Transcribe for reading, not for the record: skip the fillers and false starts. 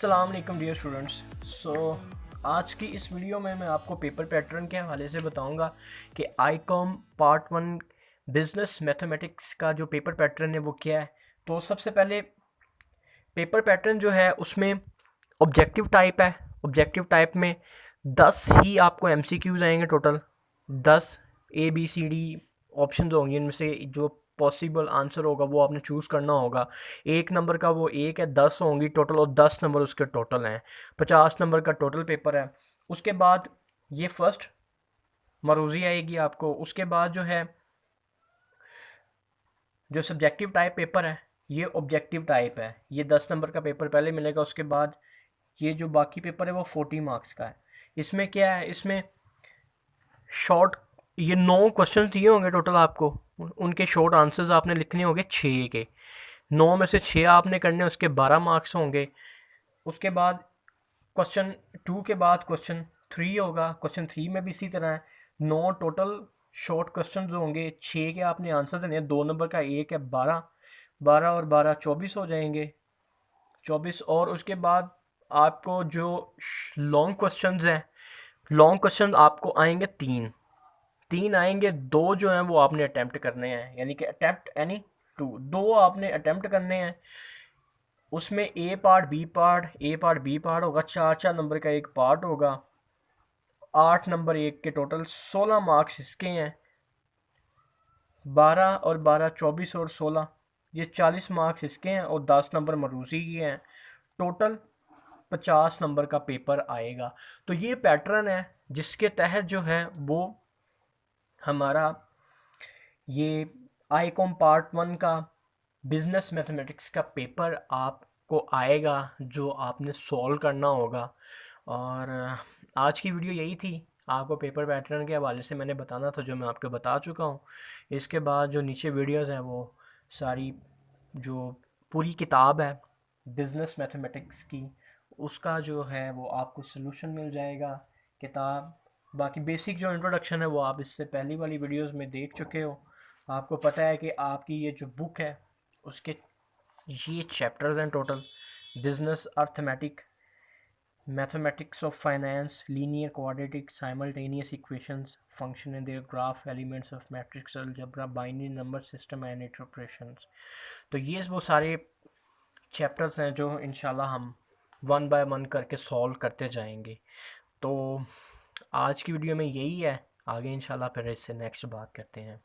अस्सलाम वालेकुम dear students. आज की इस वीडियो में मैं आपको पेपर पैटर्न के हवाले से बताऊंगा कि आईकॉम पार्ट 1 बिज़नेस मैथमेटिक्स का जो पेपर पैटर्न है वो क्या है। तो सबसे पहले पेपर पैटर्न जो है उसमें ऑब्जेक्टिव टाइप है। ऑब्जेक्टिव टाइप में 10 ही आपको एमसीक्यूज आएंगे टोटल। 10 ABCD ऑप्शंस होंगे, इनमें से जो पॉसिबल आंसर होगा वो आपने चूज़ करना होगा। एक नंबर का वो एक है, 10 होंगी टोटल और 10 नंबर उसके टोटल हैं। 50 नंबर का टोटल पेपर है। उसके बाद ये फर्स्ट मरूज़ी आएगी आपको। उसके बाद जो है जो सब्जेक्टिव टाइप पेपर है ये ऑब्जेक्टिव टाइप है। ये 10 नंबर का पेपर पहले मिलेगा। उसके बाद ये जो बाकी पेपर है वो 40 मार्क्स का है। इसमें क्या है, इसमें शॉर्ट ये 9 क्वेश्चन दिए होंगे टोटल आपको। उनके शॉर्ट आंसर्स आपने लिखने होंगे 6 के। 9 में से 6 आपने करने, उसके 12 मार्क्स होंगे। उसके बाद क्वेश्चन 2 के बाद क्वेश्चन 3 होगा। क्वेश्चन 3 में भी इसी तरह है। 9 टोटल शॉर्ट क्वेश्चन होंगे, 6 के आपने आंसर देने हैं। 2 नंबर का एक है, 12 12 और 12 24 हो जाएंगे। 24 और उसके बाद आपको जो लॉन्ग क्वेश्चंस हैं, लॉन्ग क्वेश्चन आपको आएंगे तीन तीन आएंगे। दो जो हैं वो आपने अटेम्प्ट करने हैं, यानी कि अटेम्प्ट एनी टू, दो आपने अटेम्प्ट करने हैं। उसमें ए पार्ट बी पार्ट होगा। 4 नंबर का एक पार्ट होगा। 8 नंबर एक के टोटल 16 मार्क्स इसके हैं। 12 और 12 24 और 16 ये 40 मार्क्स इसके हैं और 10 नंबर मरूसी के हैं। टोटल 50 नंबर का पेपर आएगा। तो ये पैटर्न है जिसके तहत जो है वो हमारा ये आईकॉम पार्ट 1 का बिज़नेस मैथमेटिक्स का पेपर आपको आएगा, जो आपने सॉल्व करना होगा। और आज की वीडियो यही थी। आपको पेपर पैटर्न के हवाले से मैंने बताना था, जो मैं आपको बता चुका हूँ। इसके बाद जो नीचे वीडियोस हैं वो सारी जो पूरी किताब है बिज़नेस मैथमेटिक्स की, उसका जो है वो आपको सलूशन मिल जाएगा किताब। बाकी बेसिक जो इंट्रोडक्शन है वो आप इससे पहली वाली वीडियोस में देख चुके हो। आपको पता है कि आपकी ये जो बुक है उसके ये चैप्टर्स हैं total: business arithmetic, mathematics of finance, linear quadratic, simultaneous equations, function in their graph, elements of matrix algebra, binary number system and it's operations. तो ये वो सारे चैप्टर्स हैं जो इंशाल्लाह हम वन बाय वन करके सॉल्व करते जाएंगे। तो आज की वीडियो में यही है। आगे इंशाल्लाह फिर इससे नेक्स्ट बात करते हैं।